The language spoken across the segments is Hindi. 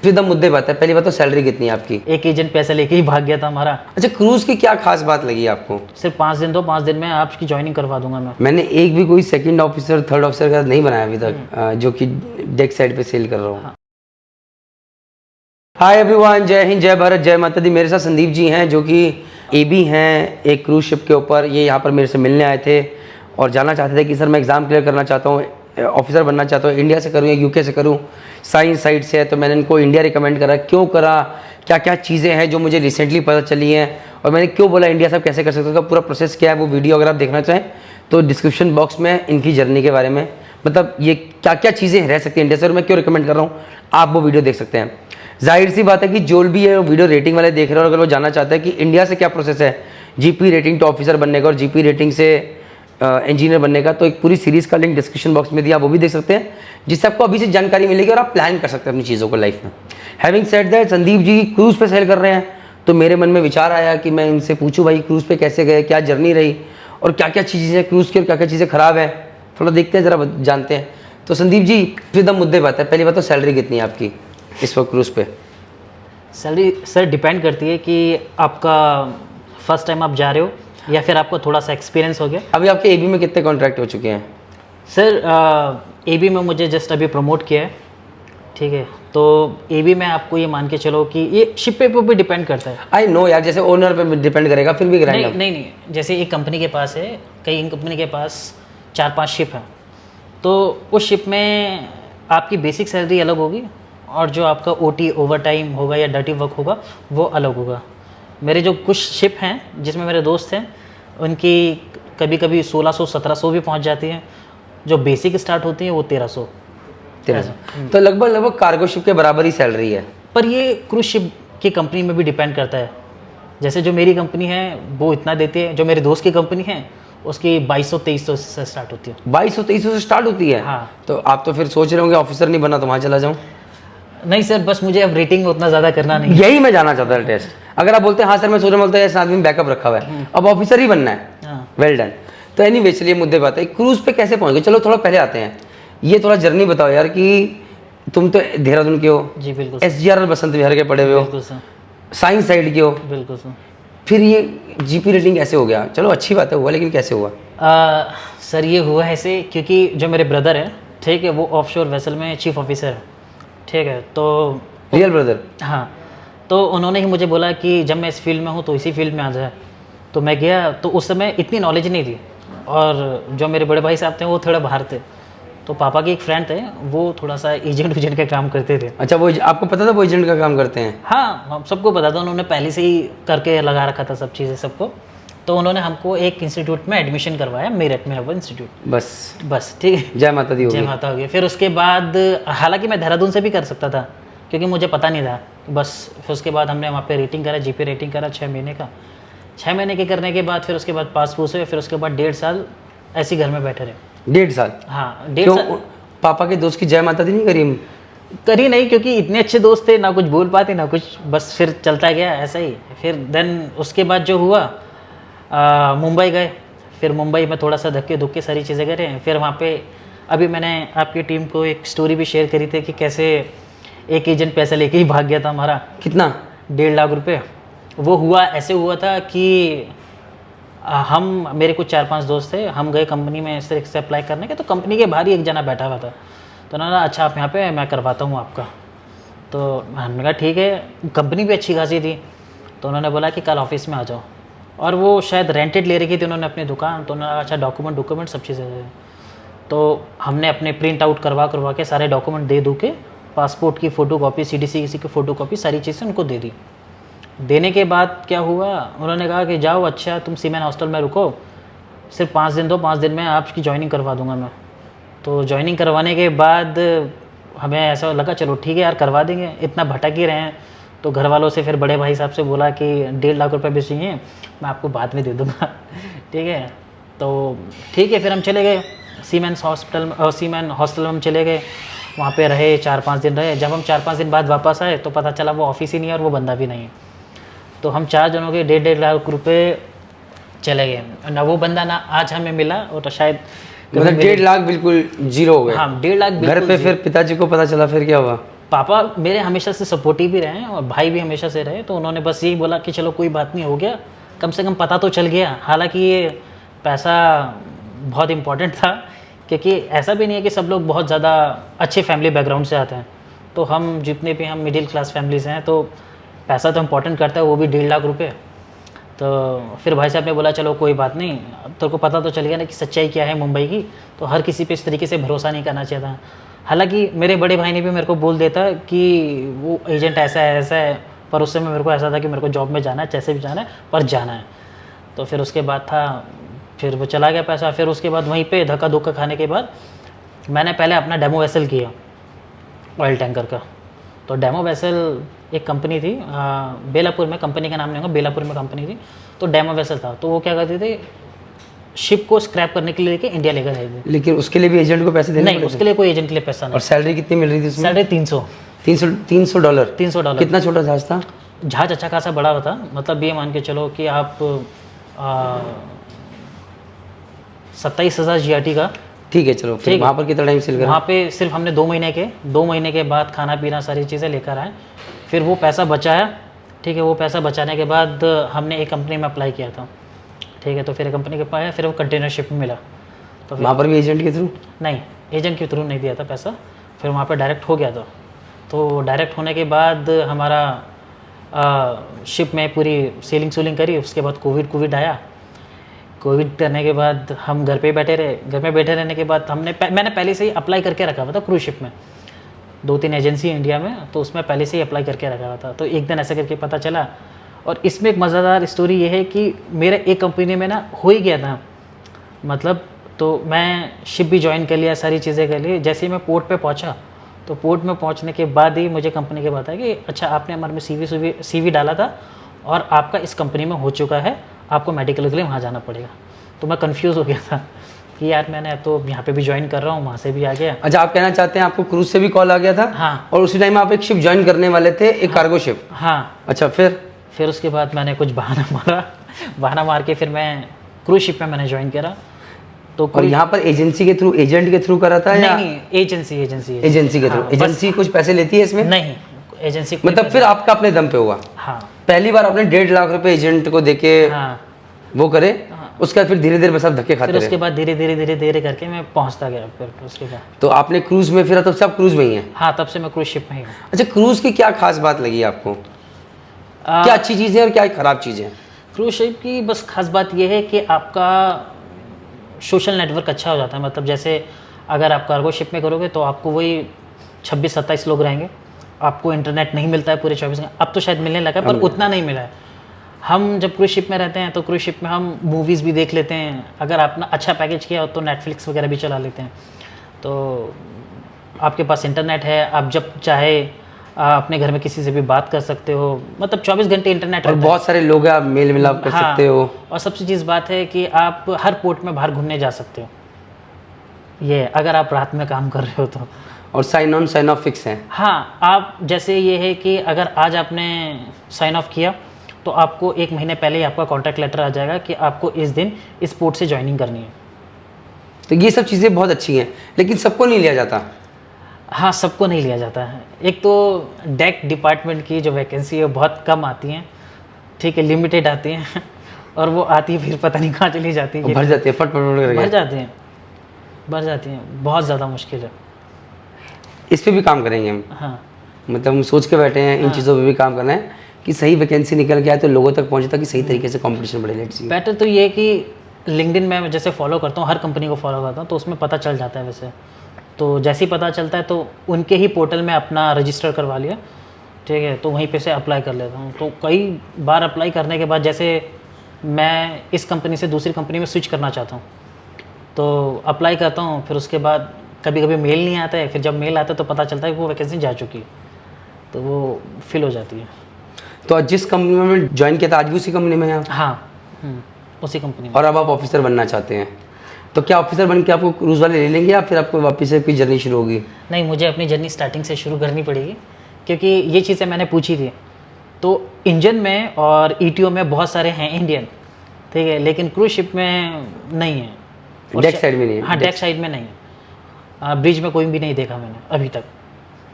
सीधा मुद्दे बात है, पहली बात तो सैलरी कितनी है आपकी? एक एजेंट पैसा लेके ही भाग गया था हमारा। अच्छा, क्रूज की क्या खास बात लगी आपको? सिर्फ 5 दिन दो, 5 दिन में आपकी ज्वाइनिंग करवा दूंगा मैं। मैंने एक भी कोई सेकंड ऑफिसर थर्ड ऑफिसर का नहीं बनाया अभी तक, जो कि डेक साइड पे सेल कर रहा हूँ। हाय एवरीवन, जय हिंद, जय भारत, जय माता दी। मेरे साथ संदीप जी हैं जो कि एबी हैं एक क्रूज शिप के ऊपर। ये यहाँ पर मेरे से मिलने आए थे और जानना चाहते थे कि सर मैं एग्ज़ाम क्लियर करना चाहता हूँ, ऑफिसर बनना चाहता हूँ, इंडिया से करूँ या यूके से करूँ। साइंस साइड से है तो मैंने इनको इंडिया रिकमेंड करा। क्यों करा, क्या क्या चीज़ें हैं जो मुझे रिसेंटली पता चली हैं, और मैंने क्यों बोला इंडिया सब कैसे कर सकते हो, उसका पूरा प्रोसेस क्या है, वो वीडियो अगर आप देखना चाहें तो डिस्क्रिप्शन बॉक्स में इनकी जर्नी के बारे में, मतलब ये क्या क्या चीज़ें रह सकती हैं इंडिया से और मैं क्यों रिकमेंड कर रहा हूँ, आप वो वीडियो देख सकते हैं। जाहिर सी बात है कि जो भी है वो वीडियो रेटिंग वाले देख रहे हो और अगर वो जानना चाहता है कि इंडिया से क्या प्रोसेस है जीपी रेटिंग टू ऑफिसर बनने का और जीपी रेटिंग से इंजीनियर बनने का, तो एक पूरी सीरीज़ का लिंक डिस्क्रिप्शन बॉक्स में दिया, आप वो भी देख सकते हैं, जिससे आपको अभी से जानकारी मिलेगी और आप प्लान कर सकते हैं अपनी चीज़ों को लाइफ में। Having said that, Sandeep ji cruise पे सेल कर रहे हैं तो मेरे मन में विचार आया कि मैं इनसे पूछूं भाई क्रूज़ पे कैसे गए, क्या जर्नी रही और क्या क्या चीज़ें क्रूज़ की और क्या क्या चीज़ें ख़राब है, थोड़ा देखते हैं, ज़रा जानते हैं। तो संदीप जी सीधा मुद्दे बात है, पहली बात तो सैलरी कितनी है आपकी इस वक्त क्रूज़ पे? सैलरी सर डिपेंड करती है कि आपका फर्स्ट टाइम आप जा रहे हो या फिर आपको थोड़ा सा एक्सपीरियंस हो गया। अभी आपके एबी में कितने कॉन्ट्रैक्ट हो चुके हैं? सर एबी में मुझे जस्ट अभी प्रमोट किया है, ठीक है। तो एबी में आपको ये मान के चलो कि ये शिप पे भी डिपेंड करता है। आई नो यार, जैसे ओनर पे डिपेंड करेगा, फिर भी ग्राइंड नहीं, जैसे एक कंपनी के पास है, कई कंपनी के पास 4-5 शिप हैं, तो उस शिप में आपकी बेसिक सैलरी अलग होगी और जो आपका ओटी ओवर टाइम होगा या डर्टी वर्क होगा वो अलग होगा। मेरे जो कुछ शिप हैं जिसमें मेरे दोस्त हैं उनकी कभी कभी 1600-1700 भी पहुंच जाती हैं, जो बेसिक स्टार्ट होती हैं वो 1300। तो लगभग कार्गो शिप के बराबर ही सैलरी है। पर ये क्रूज शिप की कंपनी में भी डिपेंड करता है। जैसे जो मेरी कंपनी है वो इतना देती है, जो मेरे दोस्त की कंपनी है उसकी 2200-2300 से स्टार्ट होती है। 2200-2300 से स्टार्ट होती है? हाँ। तो आप तो फिर सोच रहे होंगे ऑफिसर नहीं बना तो वहाँ चला जाऊँ। नहीं सर, बस मुझे अब रेटिंग उतना ज़्यादा करना नहीं है। यही मैं जानना चाहता था टेस्ट। अगर आप बोलते हैं हाँ सर मैं सोच रहा बोलता है आदमी में बैकअप रखा हुआ है, अब ऑफिसर ही बनना है, वेल डन। तो एनीवे चलिए मुद्दे बात है, क्रूज पे कैसे पहुंच गए, चलो थोड़ा पहले आते हैं, ये थोड़ा जर्नी बताओ यार कि तुम तो देहरादून के हो, जी बिल्कुल, SGR बसंत विहार के पढ़े हुए हो, बिल्कुल सर, साइंस साइड के हो, बिल्कुल सर। फिर ये जीपी रेटिंग कैसे हो गया? चलो अच्छी बात है हुआ, लेकिन कैसे हुआ? सर ये हुआ ऐसे क्योंकि जो मेरे ब्रदर है, ठीक है, वो ऑफशोर वेसल में चीफ ऑफिसर है, ठीक है। तो रियल ब्रदर? हाँ, तो उन्होंने ही मुझे बोला कि जब मैं इस फील्ड में हूँ तो इसी फील्ड में आ जाए। तो मैं गया, तो उस समय इतनी नॉलेज नहीं थी और जो मेरे बड़े भाई साहब थे वो थोड़ा बाहर थे, तो पापा के एक फ्रेंड थे वो थोड़ा सा एजेंट का काम करते थे। अच्छा, वो आपको पता था वो एजेंट का काम करते हैं? हाँ, हम सबको पता था, उन्होंने पहले से ही करके लगा रखा था सब चीज़ें सबको। तो उन्होंने हमको एक इंस्टीट्यूट में एडमिशन करवाया, मेरठ में है वो इंस्टीट्यूट। बस ठीक है, जय माता दी हो जय गई। माता हो गई। फिर उसके बाद हालांकि मैं देहरादून से भी कर सकता था क्योंकि मुझे पता नहीं था, बस फिर उसके बाद हमने वहाँ पे रेटिंग करा, जीपी रेटिंग करा 6 महीने का। 6 महीने के करने के बाद फिर उसके बाद पास पूस हुए, फिर उसके बाद 1.5 साल ऐसे घर में बैठे रहे। 1.5 साल? हाँ, 1.5 साल। पापा के दोस्त की जय माता दी नहीं करी नहीं, क्योंकि इतने अच्छे दोस्त थे, ना कुछ बोल पाते ना कुछ, बस फिर चलता गया ऐसा ही। फिर देन उसके बाद जो हुआ, मुंबई गए, फिर मुंबई में थोड़ा सा धक्के धुक्के सारी चीज़ें करे। फिर वहाँ पे अभी मैंने आपकी टीम को एक स्टोरी भी शेयर करी थी कि कैसे एक एजेंट पैसा लेके ही भाग गया था हमारा। कितना? 1.5 लाख रुपए। वो हुआ ऐसे हुआ था कि हम, मेरे कुछ 4-5 दोस्त थे, हम गए कंपनी में इस तरह से अप्लाई करने के, तो कंपनी के बाहर ही एक जना बैठा हुआ था, तो उन्होंने कहा अच्छा आप यहाँ पे, मैं करवाता हूँ आपका। तो हमने कहा ठीक है, कंपनी भी अच्छी खासी थी, तो उन्होंने बोला कि कल ऑफिस में आ जाओ, और वो शायद रेंटेड ले रखी थी उन्होंने अपनी दुकान, तो उन्होंने कहा अच्छा डॉक्यूमेंट सब चीज़ें दे। तो हमने अपने प्रिंट आउट करवा के सारे डॉक्यूमेंट दे दो के, पासपोर्ट की फ़ोटो कॉपी, CDC की फ़ोटो कॉपी, सारी चीज़ें उनको दे दी। देने के बाद क्या हुआ, उन्होंने कहा कि जाओ अच्छा तुम सीमेन हॉस्टल में रुको, सिर्फ 5 दिन दो, 5 दिन में आपकी ज्वाइनिंग करवा दूंगा मैं। तो ज्वाइनिंग करवाने के बाद हमें ऐसा लगा चलो ठीक है यार करवा देंगे, इतना भटक ही रहे हैं। तो घर वालों से फिर बड़े भाई साहब से बोला कि 1.5 लाख रुपए भी चाहिए, मैं आपको बाद में दे दूँगा ठीक है। तो ठीक है, फिर हम चले गए सीमेन हॉस्टल में हम चले गए, वहाँ पे रहे 4-5 दिन रहे। जब हम 4-5 दिन बाद वापस आए तो पता चला वो ऑफिस ही नहीं है और वो बंदा भी नहीं है। तो हम 4 जनों के 1.5 लाख रुपए चले गए, ना वो बंदा ना आज हमें मिला, और तो शायद मतलब 1.5 लाख बिल्कुल जीरो हो गए। हाँ, 1.5 लाख घर पे फिर पिताजी को पता चला, फिर क्या हुआ? पापा मेरे हमेशा से सपोर्टिव भी रहे हैं और भाई भी हमेशा से रहे, तो उन्होंने बस यही बोला कि चलो कोई बात नहीं, हो गया, कम से कम पता तो चल गया। हालांकि ये पैसा बहुत इम्पोर्टेंट था, क्योंकि ऐसा भी नहीं है कि सब लोग बहुत ज़्यादा अच्छे फैमिली बैकग्राउंड से आते हैं, तो हम जितने भी हम मिडिल क्लास फैमिली से हैं तो पैसा तो इम्पोर्टेंट करता है, वो भी 1.5 लाख रुपये। तो फिर भाई साहब ने बोला चलो कोई बात नहीं, अब तेरे को पता तो चल गया ना कि सच्चाई क्या है मुंबई की, तो हर किसी पे इस तरीके से भरोसा नहीं करना चाहिए था। हालांकि मेरे बड़े भाई ने भी मेरे को बोल देता कि वो एजेंट ऐसा है, पर उस समय मेरे को ऐसा था कि मेरे को जॉब में जाना है, जैसे भी जाना है पर जाना है। तो फिर उसके बाद था, फिर वो चला गया पैसा। फिर उसके बाद वहीं पे धक्का धुक्का खाने के बाद मैंने पहले अपना डेमो वेसल किया ऑयल टैंकर का। तो डेमो वेसल एक कंपनी थी बेलापुर में, कंपनी का नाम नहीं होगा, बेलापुर में कंपनी थी, तो डेमो वेसल था। तो वो क्या करते थे, शिप को स्क्रैप करने के लिए लेके इंडिया लेकर आए थे। लेकिन उसके लिए भी एजेंट को पैसे देने नहीं, उसके लिए कोई एजेंट के लिए पैसा नहीं। और सैलरी कितनी मिल रही थी उसमें? $350 $300। $300। कितना छोटा जहाज था? जहाज अच्छा खासा बड़ा होता, मतलब ये मान के चलो कि आप 27,000 GRT का। ठीक है, चलो फिर ठीक है। वहाँ पर कितना टाइम सेल करा? वहाँ पे सिर्फ हमने 2 महीने के बाद खाना पीना सारी चीज़ें लेकर आए। फिर वो पैसा बचाया, ठीक है। वो पैसा बचाने के बाद हमने एक कंपनी में अप्लाई किया था, ठीक है। तो फिर कंपनी के पाया, फिर वो कंटेनर शिप में मिला। तो फिर वहाँ पर भी एजेंट के थ्रू? नहीं, एजेंट के थ्रू नहीं दिया था पैसा, फिर वहाँ पे डायरेक्ट हो गया था। तो डायरेक्ट होने के बाद हमारा शिप में पूरी सेलिंग करी। उसके बाद कोविड आया। कोविड करने के बाद हम घर पे बैठे रहे। घर में बैठे रहने के बाद मैंने पहले से ही अप्लाई करके रखा हुआ था क्रूज शिप में, 2-3 एजेंसी इंडिया में, तो उसमें पहले से ही अप्लाई करके रखा हुआ था। तो एक दिन ऐसा करके पता चला। और इसमें एक मज़ेदार स्टोरी ये है कि मेरा एक कंपनी में ना हो ही गया था, मतलब तो मैं शिप भी ज्वाइन कर लिया, सारी चीज़ें कर ली। जैसे ही मैं पोर्ट पे पहुंचा, तो पोर्ट में पहुंचने के बाद ही मुझे कंपनी के बताया कि अच्छा आपने हमारे में CV डाला था और आपका इस कंपनी में हो चुका है, आपको मेडिकल के लिए वहाँ जाना पड़ेगा। तो मैं कंफ्यूज हो गया था कि यार मैंने तो यहाँ पे भी ज्वाइन कर रहा हूँ, वहाँ से भी आ गया। अच्छा, आप कहना चाहते हैं आपको क्रूज से भी कॉल आ गया था? हाँ। और उसी टाइम आप एक शिप ज्वाइन करने वाले थे, एक कार्गो शिप? हाँ। अच्छा, फिर उसके बाद मैंने कुछ बहाना मार के फिर मैं क्रूज शिप में मैंने ज्वाइन करा। तो और यहाँ पर एजेंट के थ्रू करा था या? नहीं, एजेंसी के थ्रू। एजेंसी कुछ पैसे लेती है इसमें? नहीं, एजेंसी मतलब फिर आपका अपने दम पे हुआ? हाँ। पहली बार आपने 1.5 लाख रुपए एजेंट को देके वो करे, उसके बाद फिर धीरे धीरे बस आप धक्के खाते फिर रहे? उसके बाद धीरे करके मैं पहुंचता गया। फिर उसके बाद तो आपने क्रूज में, फिर तब से आप क्रूज में ही हैं? हाँ, तब से मैं क्रूज शिप में ही हूँ। अच्छा, क्रूज की क्या खास बात लगी आपको? क्या अच्छी चीज़ है और क्या खराब चीज़ है? क्रूज शिप की बस खास बात यह है कि आपका सोशल नेटवर्क अच्छा हो जाता है। मतलब जैसे अगर आप कार्गो शिप में करोगे तो आपको वही 26-27 लोग रहेंगे, आपको इंटरनेट नहीं मिलता है पूरे 24 घंटे। अब तो शायद मिलने लगा है, पर उतना नहीं मिला है। हम जब क्रूज शिप में रहते हैं तो क्रूज शिप में हम मूवीज़ भी देख लेते हैं, अगर आपने अच्छा पैकेज किया हो तो नेटफ्लिक्स वगैरह भी चला लेते हैं। तो आपके पास इंटरनेट है, आप जब चाहे अपने घर में किसी से भी बात कर सकते हो, मतलब 24 घंटे इंटरनेट और रहता बहुत सारे लोग हैं, आप मेल मिलाप कर सकते हो। और सबसे चीज़ बात है कि आप हर पोर्ट में बाहर घूमने जा सकते हो, ये अगर आप रात में काम कर रहे हो तो। और sign on sign off fix है? हाँ, आप जैसे ये है कि अगर आज आपने साइन ऑफ किया तो आपको 1 महीने पहले ही आपका कॉन्ट्रैक्ट लेटर आ जाएगा कि आपको इस दिन इस पोर्ट से ज्वाइनिंग करनी है। तो ये सब चीज़ें बहुत अच्छी हैं, लेकिन सबको नहीं लिया जाता। हाँ, सबको नहीं लिया जाता है। एक तो डेक डिपार्टमेंट की जो वैकेंसी है बहुत कम आती हैं, ठीक है, लिमिटेड आती हैं और वो आती है फिर पता नहीं कहाँ चली जाती है, भर जाती है, फट भर जाती हैं, बहुत ज़्यादा मुश्किल है। इस पे भी काम करेंगे हम। हाँ, मतलब हम सोच के बैठे हैं इन चीज़ों पे भी काम करना है कि सही वैकेंसी निकल के आए तो लोगों तक पहुंचे, ताकि सही तरीके से कंपटीशन बढ़े। Let's see. बेटर तो ये है कि लिंक्डइन में मैं जैसे फॉलो करता हूँ, हर कंपनी को फॉलो करता हूँ, तो उसमें पता चल जाता है वैसे। तो जैसे ही पता चलता है तो उनके ही पोर्टल में अपना रजिस्टर करवा लिया, ठीक है, तो वहीं पे से अप्लाई कर लेता हूँ। तो कई बार अप्लाई करने के बाद जैसे मैं इस कंपनी से दूसरी कंपनी में स्विच करना चाहता हूँ, तो अप्लाई करता हूँ, फिर उसके बाद कभी कभी मेल नहीं आता है, फिर जब मेल आता है तो पता चलता है कि वो वैकेंसी जा चुकी है, तो वो फिल हो जाती है। तो आज जिस कंपनी में ज्वाइन किया था, आज भी उसी कंपनी में हैं आप? हाँ, उसी कंपनी में। और अब आप ऑफिसर बनना चाहते हैं, तो क्या ऑफिसर बन के आपको क्रूज वाले ले लेंगे या फिर आपको वापस से कोई जर्नी शुरू होगी? नहीं, मुझे अपनी जर्नी स्टार्टिंग से शुरू करनी पड़ेगी, क्योंकि ये चीज़ें मैंने पूछी थी। तो इंजन में और ETO में बहुत सारे हैं इंडियन, ठीक है, लेकिन क्रूज शिप में नहीं है। डेक साइड में नहीं है? हाँ, डेक साइड में नहीं है। ब्रिज में कोई भी नहीं देखा मैंने अभी तक।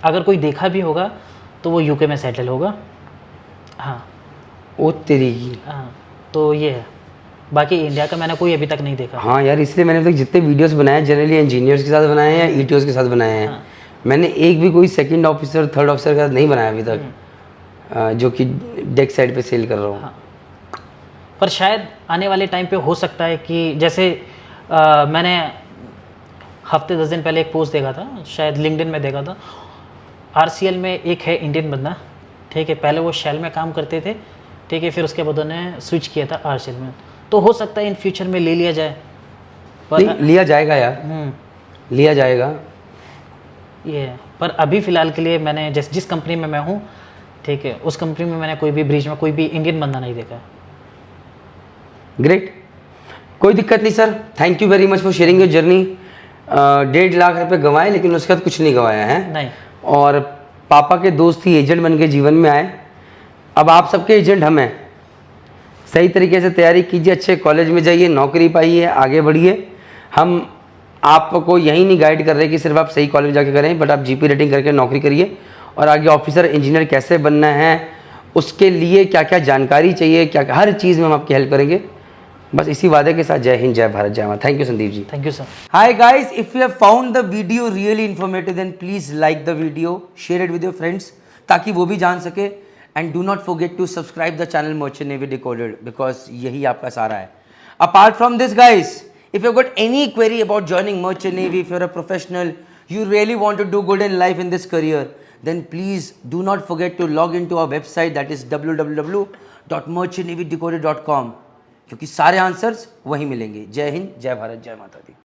अगर कोई देखा भी होगा तो वो यूके में सेटल होगा। हाँ ओ तेरी की। हाँ, तो ये है। बाकी इंडिया का मैंने कोई अभी तक नहीं देखा। हाँ यार, इसलिए मैंने तक जितने वीडियोस बनाए हैं जनरली इंजीनियर्स के साथ बनाए हैं या ईटीओस के साथ बनाए हैं। हाँ। मैंने एक भी कोई सेकंड ऑफिसर थर्ड ऑफिसर के साथ नहीं बनाया अभी तक, जो कि डेक साइड पे सेल कर रहा हूँ। हाँ। पर शायद आने वाले टाइम पे हो सकता है कि जैसे मैंने हफ्ते 10 दिन पहले एक पोस्ट देखा था, शायद लिंक्डइन में देखा था, आरसीएल में एक है इंडियन बंदा, ठीक है, पहले वो शेल में काम करते थे, ठीक है, फिर उसके बाद उन्होंने स्विच किया था आरसीएल में। तो हो सकता है इन फ्यूचर में ले लिया जाए। पर नहीं, लिया जाएगा यार, लिया जाएगा। ये है। पर अभी फ़िलहाल के लिए मैंने जिस कंपनी में मैं हूँ, ठीक है, उस कंपनी में मैंने कोई भी ब्रिज में कोई भी इंडियन बंदा नहीं देखा। ग्रेट, कोई दिक्कत नहीं sir, thank you very much for sharing your journey. 1.5 lakh रुपए गंवाए लेकिन उसके बाद कुछ नहीं गंवाया है। नहीं। और पापा के दोस्त ही एजेंट बन के जीवन में आए, अब आप सबके एजेंट हम हैं। सही तरीके से तैयारी कीजिए, अच्छे कॉलेज में जाइए, नौकरी पाइए, आगे बढ़िए। हम आपको यही नहीं गाइड कर रहे कि सिर्फ आप सही कॉलेज में जाके करें, बट आप जीपी रेटिंग करके नौकरी करिए और आगे ऑफिसर इंजीनियर कैसे बनना है, उसके लिए क्या क्या जानकारी चाहिए, क्या हर चीज़ में हम आपकी हेल्प करेंगे। बस इसी वादे के साथ जय हिंद, जय भारत, जय मां। Thank you Sandeep ji. Thank you sir. Hi guys, if you have found the video really informative then please like the video, share it with your friends ताकि वो भी जान सके, and do not forget to subscribe the channel Merchant Navy Decoded because यही आपका सहारा है। Apart from this guys, if you've got any query about joining Merchant Navy, if you're a professional, you really want to do good in life in this career, then please do not forget to log into our website that is www.merchantnavydecoded.com क्योंकि सारे आंसर्स वहीं मिलेंगे। जय हिंद, जय भारत, जय माता दी।